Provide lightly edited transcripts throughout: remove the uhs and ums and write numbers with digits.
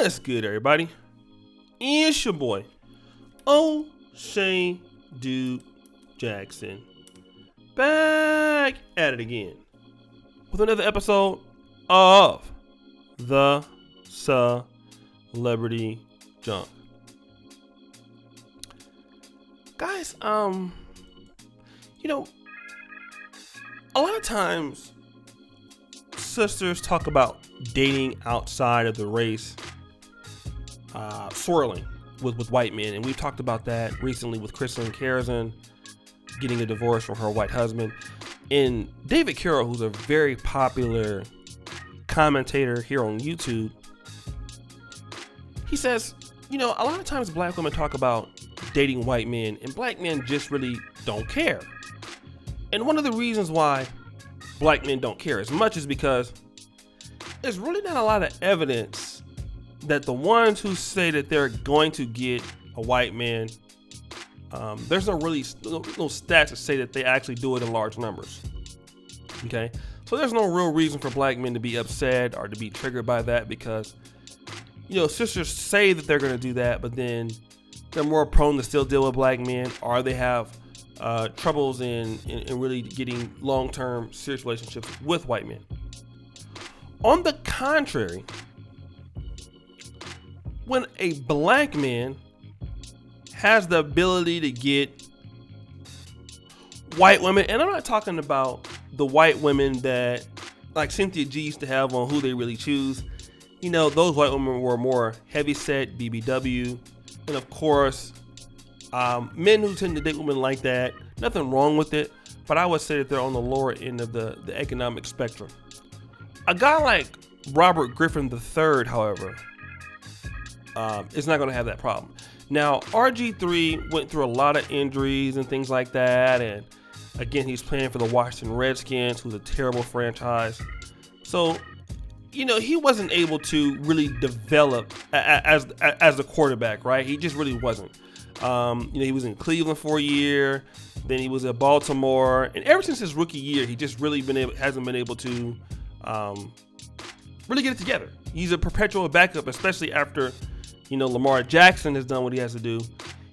What's good, everybody? It's your boy, O'Shea Dude Jackson, back at it again with another episode of the Celebrity Junk. Guys, a lot of times sisters talk about dating outside of the race, swirling with white men, and we've talked about that recently with Kristen Carrison getting a divorce from her white husband. And David Carroll, who's a very popular commentator here on YouTube, he says, a lot of times black women talk about dating white men, and black men just really don't care. And one of the reasons why black men don't care as much is because there's really not a lot of evidence that the ones who say that they're going to get a white man, there's no stats to say that they actually do it in large numbers. Okay, so there's no real reason for black men to be upset or to be triggered by that, because sisters say that they're going to do that, but then they're more prone to still deal with black men, or they have troubles in really getting long-term serious relationships with white men. On the contrary, when a black man has the ability to get white women, and I'm not talking about the white women that like Cynthia G used to have on Who They Really Choose. Those white women were more heavyset, BBW, and of course, men who tend to date women like that, nothing wrong with it, but I would say that they're on the lower end of the economic spectrum. A guy like Robert Griffin III, however, is not going to have that problem. Now, RG3 went through a lot of injuries and things like that, and again, he's playing for the Washington Redskins, who's a terrible franchise. So, he wasn't able to really develop as a quarterback, right? He just really wasn't. He was in Cleveland for a year, then he was at Baltimore, and ever since his rookie year, he just really hasn't been able to really get it together. He's a perpetual backup, especially after Lamar Jackson has done what he has to do.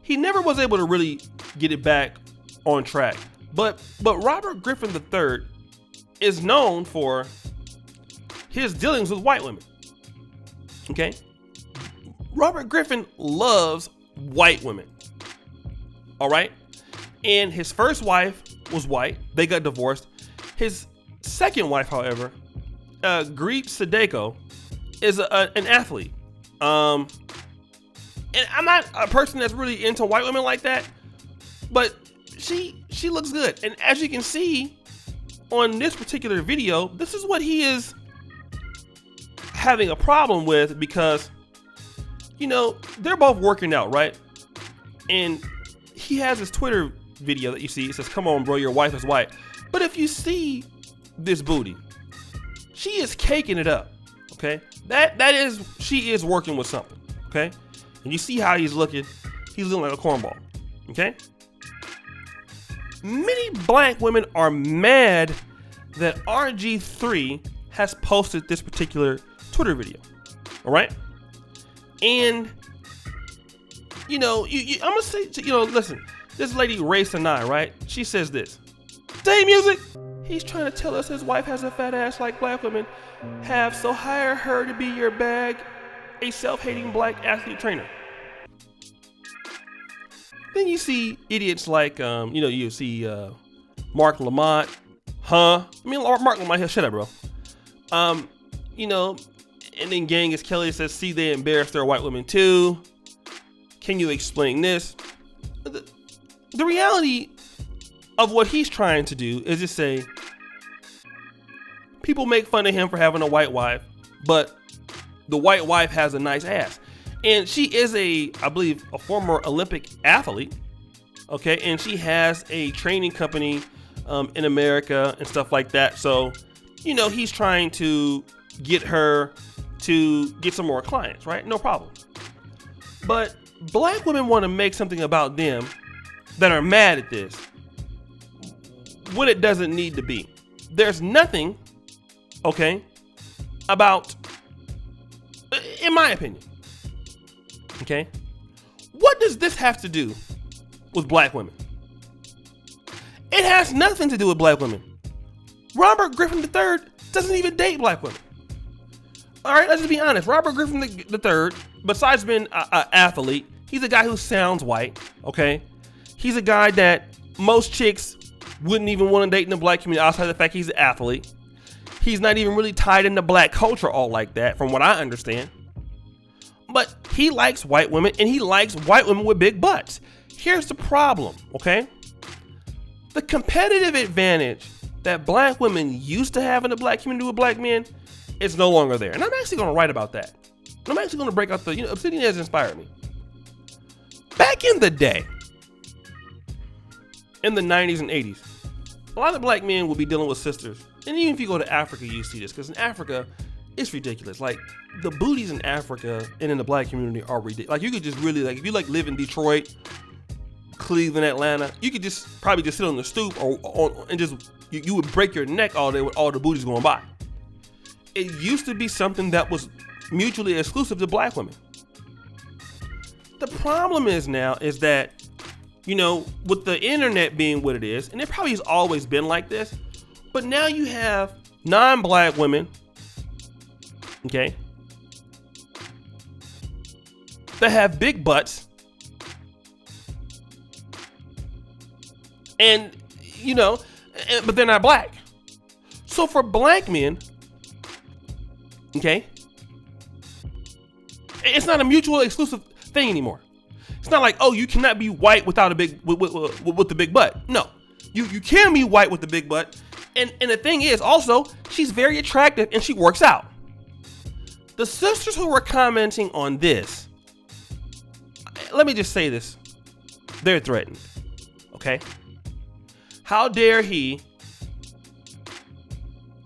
He never was able to really get it back on track. But Robert Griffin III is known for his dealings with white women. Okay, Robert Griffin loves white women. All right, and his first wife was white. They got divorced. His second wife, however, Greet Sadeko, is an athlete. And I'm not a person that's really into white women like that, but she looks good. And as you can see on this particular video, this is what he is having a problem with, because they're both working out, right? And he has this Twitter video that you see. It says, "Come on, bro, your wife is white." But if you see this booty, she is caking it up. Okay, she is working with something. Okay, and you see how he's looking. He's looking like a cornball. Okay. Many black women are mad that RG3 has posted this particular Twitter video. All right, and I'm gonna say, listen, this lady Ray Sanai, right? She says this: "Day music. He's trying to tell us his wife has a fat ass like black women have, so hire her to be your bag, a self-hating black athlete trainer." Then you see idiots like, you see Mark Lamont, Mark Lamont, shut up, bro. And then Genghis Kelly says, "See, they embarrass their white women too. Can you explain this?" The reality of what he's trying to do is just say, people make fun of him for having a white wife, but the white wife has a nice ass. And she is I believe, a former Olympic athlete. Okay. And she has a training company in America and stuff like that. So, he's trying to get her to get some more clients, right? No problem. But black women want to make something about them that are mad at this when it doesn't need to be. There's nothing, okay, about, in my opinion, Okay? What does this have to do with black women? It has nothing to do with black women. Robert Griffin III doesn't even date black women. All right, let's just be honest. Robert Griffin III, besides being an athlete, he's a guy who sounds white, okay? He's a guy that most chicks wouldn't even want to date in the black community outside of the fact he's an athlete. He's not even really tied into black culture all like that, from what I understand. But he likes white women, and he likes white women with big butts. Here's the problem, okay? The competitive advantage that black women used to have in the black community with black men is no longer there. And I'm actually going to write about that. I'm actually going to break out the, Obsidian has inspired me. Back in the day, in the 90s and 80s, a lot of black men would be dealing with sisters. And even if you go to Africa, you see this. Because in Africa, it's ridiculous. Like, the booties in Africa and in the black community are ridiculous. Like, you could just really, like, if you like live in Detroit, Cleveland, Atlanta, you could just probably just sit on the stoop and just, you would break your neck all day with all the booties going by. It used to be something that was mutually exclusive to black women. The problem is now is that, with the internet being what it is, and it probably has always been like this, but now you have non-black women, okay, that have big butts, and, but they're not black. So for black men, okay, it's not a mutual exclusive thing anymore. It's not like, oh, you cannot be white without a big with the big butt. No, you can be white with the big butt, and the thing is also she's very attractive and she works out. The sisters who were commenting on this, let me just say this: they're threatened. Okay, how dare he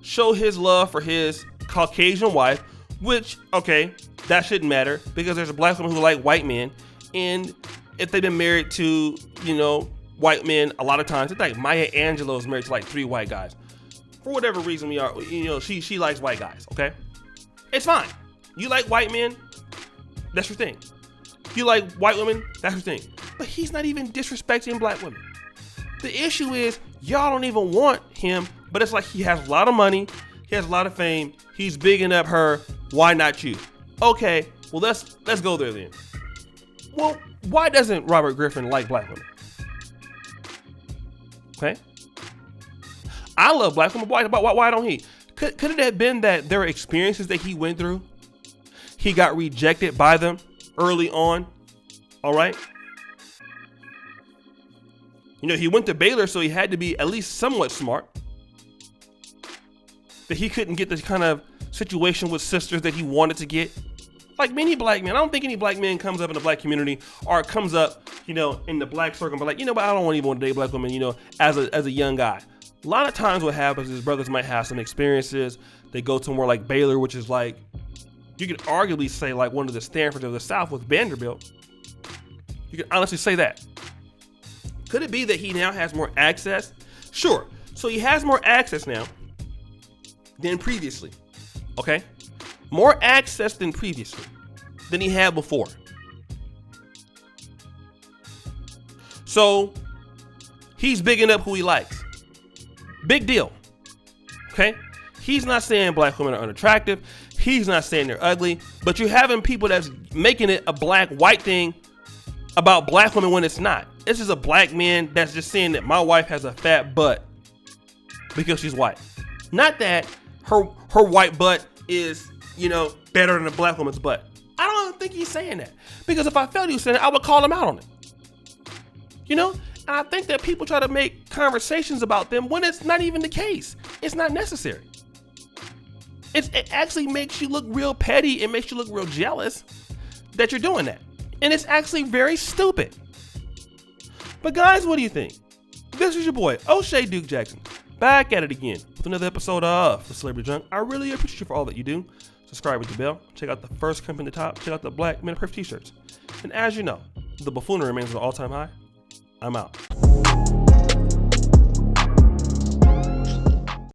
show his love for his Caucasian wife, which, okay, that shouldn't matter because there's a black woman who like white men, and if they've been married to, white men, a lot of times, it's like Maya Angelou is married to like 3 white guys. For whatever reason she likes white guys, okay? It's fine. You like white men, that's your thing. You like white women, that's your thing. But he's not even disrespecting black women. The issue is y'all don't even want him, but it's like he has a lot of money, he has a lot of fame, he's bigging up her, why not you? Okay, well let's go there then. Well, why doesn't Robert Griffin like black women? Okay, I love black women. Why don't he? Could it have been that there are experiences that he went through? He got rejected by them early on. All right. He went to Baylor, so he had to be at least somewhat smart. That he couldn't get the kind of situation with sisters that he wanted to get. Like many black men, I don't think any black man comes up in the black community or comes up, in the black circle, but like, but I don't even want to date black women, as a young guy. A lot of times what happens is brothers might have some experiences. They go somewhere like Baylor, which is like, you could arguably say like one of the Stanfords of the South with Vanderbilt. You could honestly say that. Could it be that he now has more access? Sure. So he has more access now than previously. Okay? More access than previously, than he had before. So he's bigging up who he likes. Big deal. Okay? He's not saying black women are unattractive. He's not saying they're ugly. But you're having people that's making it a black-white thing about black women when it's not. This is a black man that's just saying that my wife has a fat butt because she's white. Not that her white butt is, better than a black woman's butt. I don't think he's saying that. Because if I felt he was saying it, I would call him out on it. And I think that people try to make conversations about them when it's not even the case. It's not necessary. It actually makes you look real petty. It makes you look real jealous that you're doing that. And it's actually very stupid. But guys, what do you think? This is your boy, O'Shea Duke Jackson, back at it again with another episode of The Celebrity Junk. I really appreciate you for all that you do. Subscribe with the bell. Check out the first company at the top. Check out the Black Men of Perfect t-shirts. And as you know, the buffoonery remains at an all-time high. I'm out.